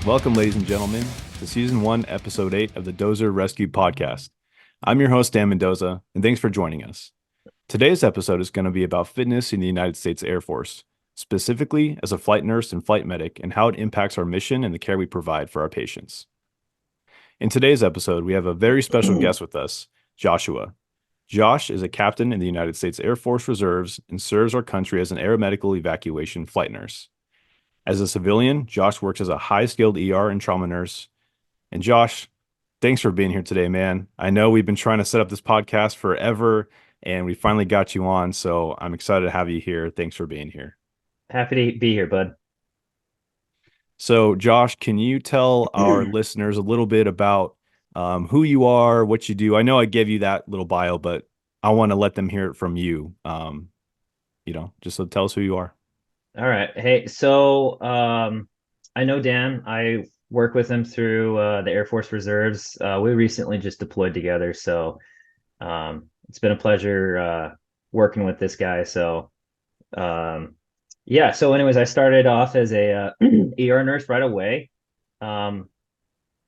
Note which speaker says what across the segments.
Speaker 1: Welcome, ladies and gentlemen, to Season 1, Episode 8 of the Dozer Rescue Podcast. I'm your host, Dan Mendoza, and thanks for joining us. Today's episode is going to be about fitness in the United States Air Force, specifically as a flight nurse and flight medic, and how it impacts our mission and the care we provide for our patients. In today's episode, we have a very special guest with us, Joshua. Josh is a captain in the United States Air Force Reserves and serves our country as an aeromedical evacuation flight nurse. As a civilian, Josh works as a high-skilled ER and trauma nurse. And Josh, thanks for being here today, man. I know we've been trying to set up this podcast forever, and we finally got you on, so I'm excited to have you here. Thanks for being here.
Speaker 2: Happy to be here, bud.
Speaker 1: So, Josh, can you tell our listeners a little bit about who you are, what you do? I know I gave you that little bio, but I want to let them hear it from you. Just so tell us who you are.
Speaker 2: All right. Hey, so I know Dan. I work with him through the Air Force Reserves. We recently just deployed together, so it's been a pleasure working with this guy. So yeah. So anyways, I started off as a ER nurse right away. I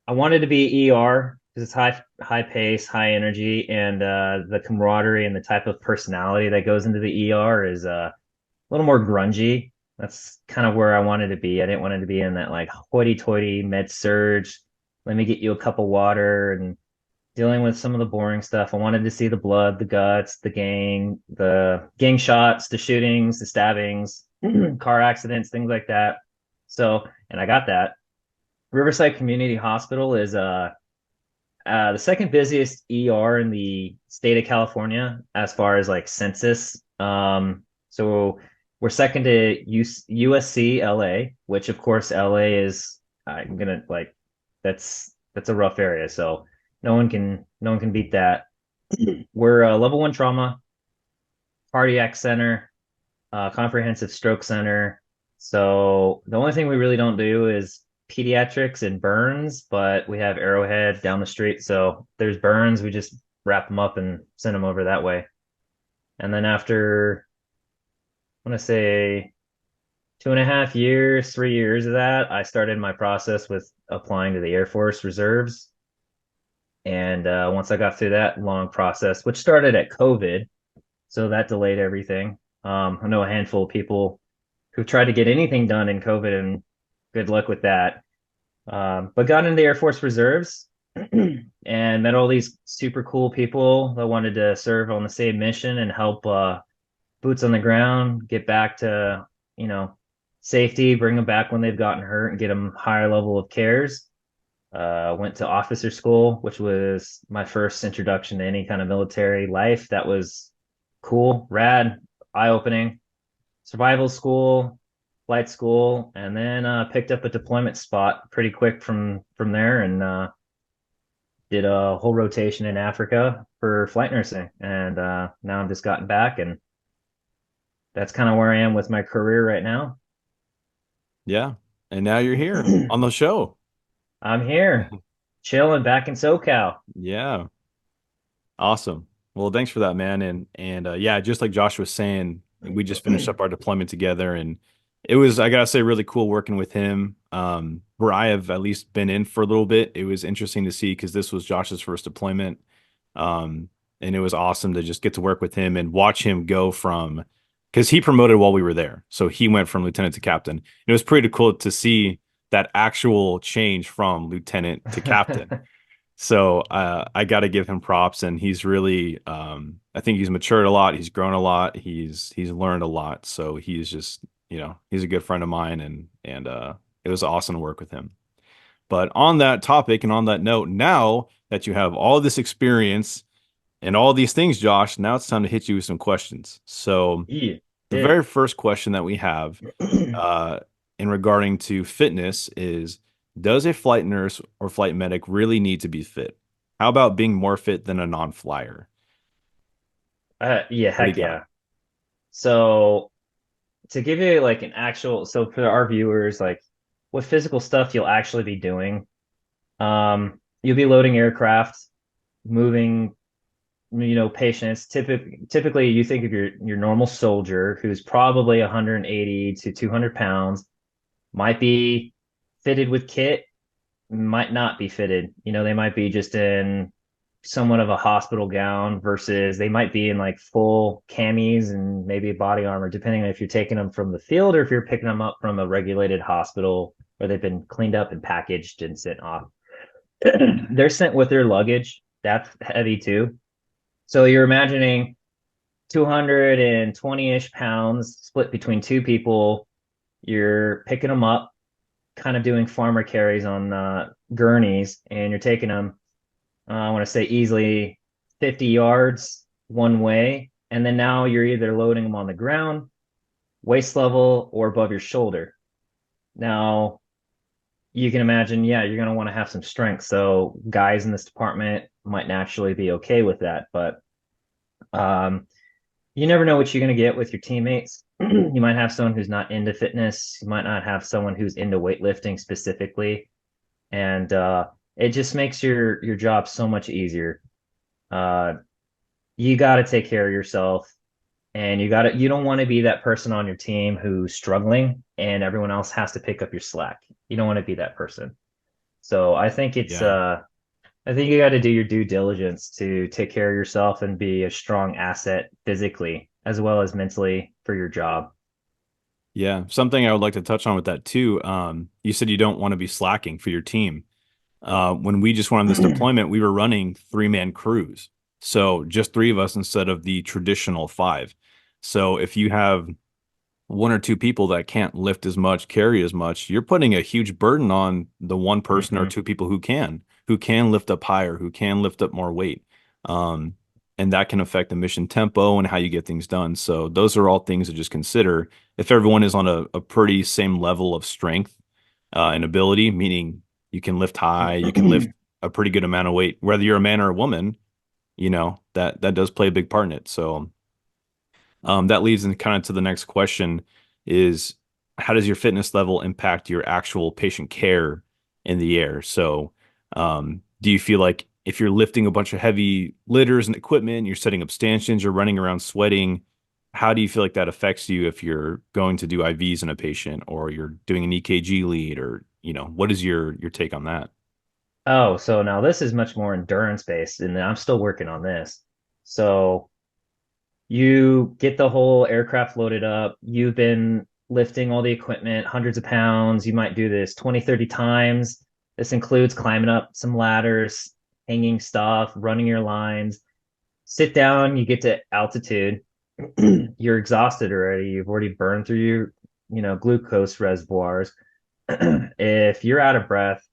Speaker 2: wanted to be ER because it's high pace, high energy, and the camaraderie and the type of personality that goes into the ER is a little more grungy. That's kind of where I wanted to be. I didn't want it to be in that like hoity-toity med surge. Let me get you a cup of water and dealing with some of the boring stuff. I wanted to see the blood, the guts, the gang shots, the shootings, the stabbings, car accidents, things like that. So, and I got that. Riverside Community Hospital is the second busiest ER in the state of California as far as like census. So we're second to USC LA, which of course LA is I'm gonna like that's a rough area. So no one can beat that. We're a level one trauma, cardiac center, comprehensive stroke center. So the only thing we really don't do is pediatrics and burns, but we have Arrowhead down the street. So there's burns, we just wrap them up and send them over that way. And then after, I want to say 2.5 years, 3 years of that, I started my process with applying to the Air Force Reserves. And once I got through that long process, which started at COVID, so that delayed everything. I know a handful of people who tried to get anything done in COVID, and good luck with that. But got into the Air Force Reserves and met all these super cool people that wanted to serve on the same mission and help boots on the ground get back to, safety, bring them back when they've gotten hurt and get them higher level of cares. Went to officer school, which was my first introduction to any kind of military life. That was cool, rad, eye-opening. Survival school, flight school, and then picked up a deployment spot pretty quick from there, and did a whole rotation in Africa for flight nursing. And now I've just gotten back, and that's kind of where I am with my career right now.
Speaker 1: Yeah. And now you're here on the show.
Speaker 2: I'm here, chilling back in SoCal.
Speaker 1: Yeah. Awesome. Well, thanks for that, man. And yeah, just like Josh was saying, we just finished up our deployment together, and it was, I gotta say, really cool working with him. Where I have at least been in for a little bit, it was interesting to see because this was Josh's first deployment. And it was awesome to just get to work with him and watch him go from, because he promoted while we were there. So he went from lieutenant to captain. It was pretty cool to see that actual change from lieutenant to captain. So I got to give him props, and he's really, I think he's matured a lot. He's grown a lot. He's learned a lot. So he's just, he's a good friend of mine, and it was awesome to work with him. But on that topic and on that note, now that you have all this experience and all these things, Josh, now it's time to hit you with some questions. So
Speaker 2: Yeah.
Speaker 1: the very first question that we have uh, in regarding to fitness is, does a flight nurse or flight medic really need to be fit? How about being more fit than a non-flyer?
Speaker 2: Yeah,
Speaker 1: What do you
Speaker 2: heck
Speaker 1: got?
Speaker 2: yeah. So to give you like an actual, so for our viewers, like what physical stuff you'll actually be doing. You'll be loading aircraft, moving, patients. Typically you think of your normal soldier who's probably 180 to 200 pounds, might be fitted with kit might not be fitted. They might be just in somewhat of a hospital gown versus they might be in like full camis and maybe body armor, depending on if you're taking them from the field or if you're picking them up from a regulated hospital where they've been cleaned up and packaged and sent off. They're sent with their luggage. That's heavy too. So you're imagining 220-ish pounds split between two people. You're picking them up, kind of doing farmer carries on gurneys, and you're taking them, I want to say easily 50 yards one way. And then now you're either loading them on the ground, waist level, or above your shoulder. Now, you can imagine, yeah, you're going to want to have some strength. So guys in this department might naturally be okay with that. But um, you never know what you're going to get with your teammates. You might have someone who's not into fitness. You might not have someone who's into weightlifting specifically. And it just makes your job so much easier. Uh, you got to take care of yourself, and you don't want to be that person on your team who's struggling and everyone else has to pick up your slack. You don't want to be that person. So
Speaker 1: Yeah.
Speaker 2: I think you got to do your due diligence to take care of yourself and be a strong asset physically as well as mentally for your job.
Speaker 1: Yeah. Something I would like to touch on with that too. You said you don't want to be slacking for your team. When we just went on this deployment, we were running 3-man crews. So just three of us instead of the traditional five. So if you have one or two people that can't lift as much, carry as much, you're putting a huge burden on the one person or
Speaker 2: Hmm.
Speaker 1: two people who can lift up higher, who can lift up more weight. Um, and that can affect the mission tempo and how you get things done. So those are all things to just consider. If everyone is on a pretty same level of strength and ability, meaning you can lift high, you can lift a pretty good amount of weight, whether you're a man or a woman, that does play a big part in it. So that leads in kind of to the next question is how does your fitness level impact your actual patient care in the air? So, do you feel like if you're lifting a bunch of heavy litters and equipment, you're setting up stanchions, you're running around sweating, how do you feel like that affects you if you're going to do IVs in a patient or you're doing an EKG lead or, what is your take on that?
Speaker 2: Oh, so now this is much more endurance based, and I'm still working on this. So you get the whole aircraft loaded up. You've been lifting all the equipment, hundreds of pounds. You might do this 20, 30 times. This includes climbing up some ladders, hanging stuff, running your lines. Sit down, you get to altitude. You're exhausted already. You've already burned through your, glucose reservoirs. If you're out of breath,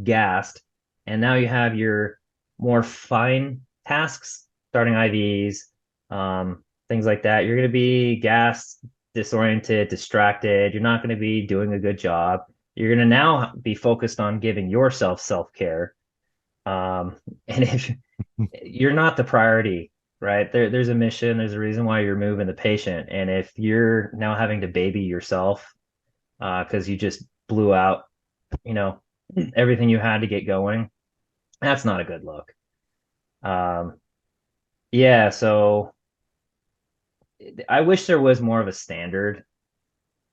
Speaker 2: gassed, and now you have your more fine tasks, starting IVs, things like that. You're going to be gassed, disoriented, distracted. You're not going to be doing a good job. You're going to now be focused on giving yourself self care. And if you're not the priority, right? There's a mission, there's a reason why you're moving the patient. And if you're now having to baby yourself because you just blew out, you know, everything you had to get going, that's not a good look. Um, yeah, so I wish there was more of a standard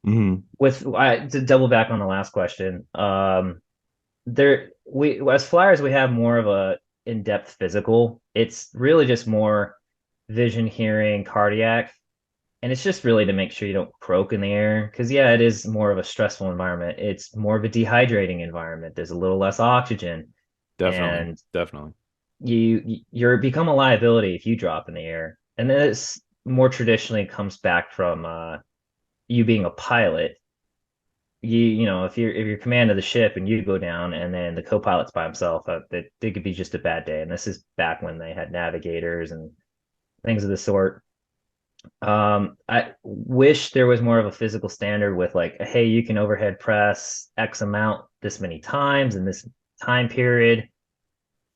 Speaker 1: Hmm.
Speaker 2: to double back on the last question. There we as flyers we have more of a in-depth physical. It's really just more vision, hearing, cardiac, and it's just really to make sure you don't croak in the air because yeah, it is more of a stressful environment. It's more of a dehydrating environment. There's a little less oxygen,
Speaker 1: Definitely.
Speaker 2: and
Speaker 1: Definitely.
Speaker 2: you're become a liability if you drop in the air. And this more traditionally comes back from you being a pilot. If you're command of the ship and you go down and then the co-pilot's by himself, that it could be just a bad day. And this is back when they had navigators and things of the sort. I wish there was more of a physical standard with like, hey, you can overhead press X amount this many times in this time period,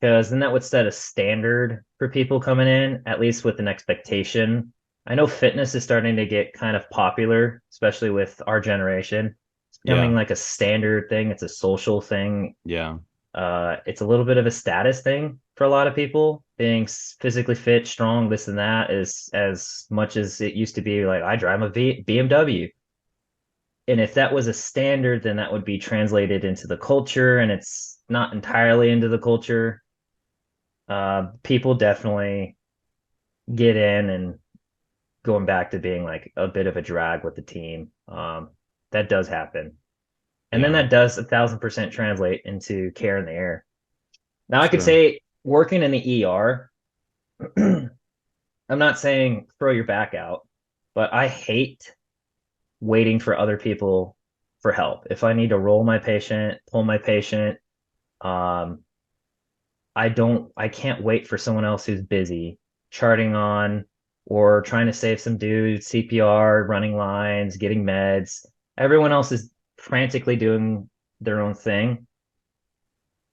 Speaker 2: because then that would set a standard for people coming in, at least with an expectation. I know fitness is starting to get kind of popular, especially with our generation. It's becoming
Speaker 1: Yeah.
Speaker 2: like a standard thing. It's a social thing.
Speaker 1: Yeah.
Speaker 2: It's a little bit of a status thing for a lot of people. Being physically fit, strong, this and that is as much as it used to be like I drive a BMW. And if that was a standard, then that would be translated into the culture, and it's not entirely into the culture. People definitely get in and going back to being like a bit of a drag with the team. That does happen. And then
Speaker 1: Yeah,
Speaker 2: that does 1,000% translate into care in the air. Now, I could
Speaker 1: sure.
Speaker 2: say working in the ER, I'm not saying throw your back out, but I hate waiting for other people for help. If I need to roll my patient, pull my patient, um, I can't wait for someone else who's busy charting on or trying to save some dude, CPR, running lines, getting meds. Everyone else is frantically doing their own thing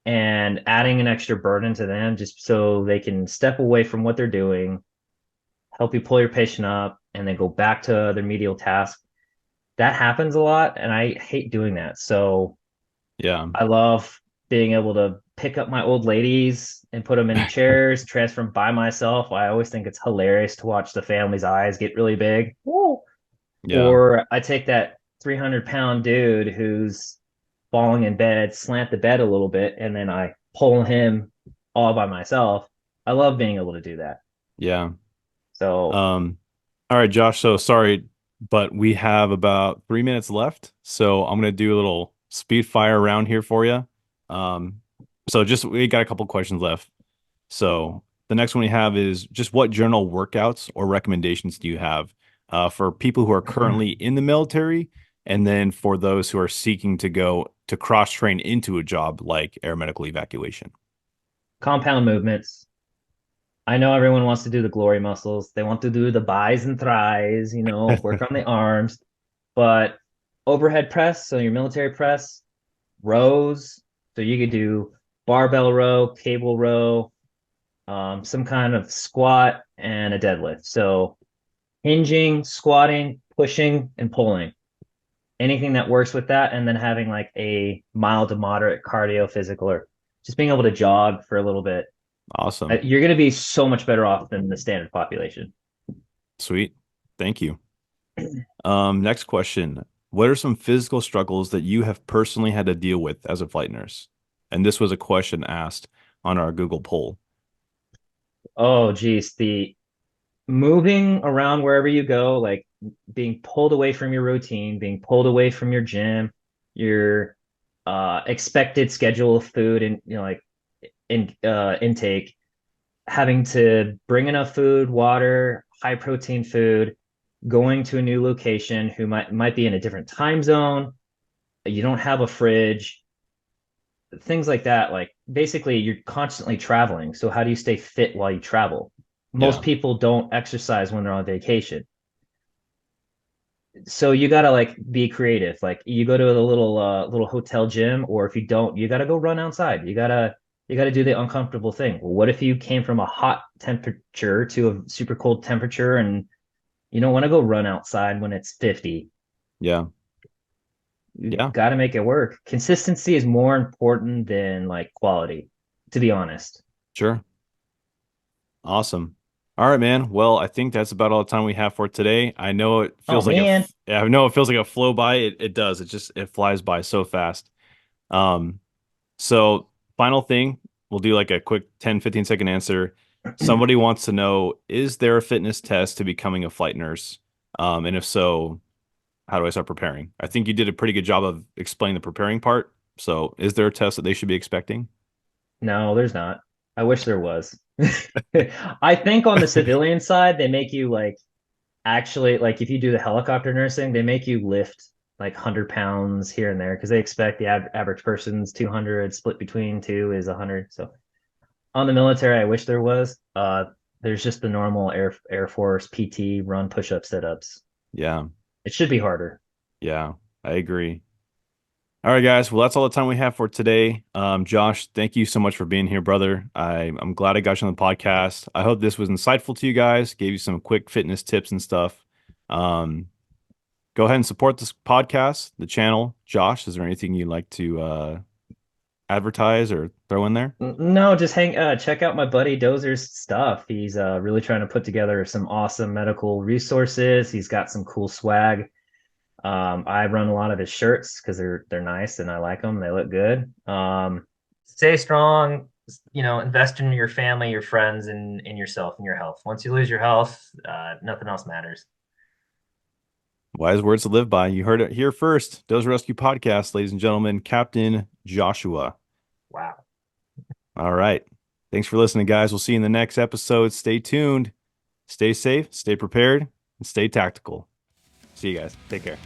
Speaker 2: and adding an extra burden to them just so they can step away from what they're doing, help you pull your patient up, and then go back to their medial task. That happens a lot, and I hate doing that. So
Speaker 1: Yeah.
Speaker 2: I love being able to pick up my old ladies and put them in chairs, transfer them by myself. I always think it's hilarious to watch the family's eyes get really big. Woo!
Speaker 1: Yeah.
Speaker 2: Or I take that 300-pound dude who's falling in bed, slant the bed a little bit, and then I pull him all by myself. I love being able to do that.
Speaker 1: Yeah.
Speaker 2: So,
Speaker 1: All right, Josh. So sorry, but we have about 3 minutes left. So I'm gonna do a little speed fire round here for you. Um, so just we got a couple questions left. So the next one we have is just what journal workouts or recommendations do you have for people who are currently in the military, and then for those who are seeking to go to cross train into a job like aeromedical evacuation?
Speaker 2: compound movements. I know everyone wants to do the glory muscles. They want to do the bis and thris, work on the arms, but overhead press, so your military press, rows. So you could do barbell row, cable row, some kind of squat, and a deadlift. So hinging, squatting, pushing, and pulling. Anything that works with that, and then having like a mild to moderate cardio physical or just being able to jog for a little bit.
Speaker 1: Awesome.
Speaker 2: You're going to be so much better off than the standard population.
Speaker 1: Sweet. Thank you. Next question. What are some physical struggles that you have personally had to deal with as a flight nurse? And this was a question asked on our Google poll.
Speaker 2: Oh, geez. The moving around wherever you go, like being pulled away from your routine, being pulled away from your gym, your expected schedule of food and like intake, having to bring enough food, water, high protein food, going to a new location who might be in a different time zone. You don't have a fridge, things like that. Like basically, you're constantly traveling. So how do you stay fit while you travel? Most
Speaker 1: Yeah.
Speaker 2: people don't exercise when they're on vacation. So you gotta like be creative. Like you go to the little hotel gym, or if you don't, you gotta go run outside. You gotta do the uncomfortable thing. Well, what if you came from a hot temperature to a super cold temperature and you don't want to go run outside when it's 50?
Speaker 1: Yeah.
Speaker 2: You
Speaker 1: Yeah.
Speaker 2: gotta make it work. Consistency is more important than like quality, to be honest.
Speaker 1: Sure. Awesome. All right, man. Well, I think that's about all the time we have for today. I know it
Speaker 2: Oh
Speaker 1: feels like
Speaker 2: man.
Speaker 1: yeah, I know it feels like a flow by. It does. It flies by so fast. Um, so final thing, we'll do like a quick 10-15 second answer. Somebody wants to know, is there a fitness test to becoming a flight nurse? And if so, how do I start preparing? I think you did a pretty good job of explaining the preparing part. So is there a test that they should be expecting?
Speaker 2: No, there's not. I wish there was. I think on the civilian side, they make you like actually like if you do the helicopter nursing, they make you lift like 100 pounds here and there because they expect the average person's 200, split between two is 100. So on the military, I wish there was. There's just the normal Air Force PT run push up sit ups.
Speaker 1: Yeah.
Speaker 2: It should be harder.
Speaker 1: Yeah. I agree. All right, guys. Well, that's all the time we have for today. Josh, thank you so much for being here, brother. I'm glad I got you on the podcast. I hope this was insightful to you guys, gave you some quick fitness tips and stuff. Um, Go ahead and support this podcast, the channel. Josh, is there anything you'd like to advertise or throw in there?
Speaker 2: No, just check out my buddy Dozer's stuff. He's really trying to put together some awesome medical resources. He's got some cool swag. I run a lot of his shirts because they're nice and I like them. They look good. Stay strong. Invest in your family, your friends, and in yourself and your health. Once you lose your health, nothing else matters.
Speaker 1: Wise words to live by. You heard it here first. Dozer Rescue Podcast, ladies and gentlemen, Captain Joshua.
Speaker 2: Wow.
Speaker 1: All right. Thanks for listening, guys. We'll see you in the next episode. Stay tuned, stay safe, stay prepared, and stay tactical. See you guys. Take care.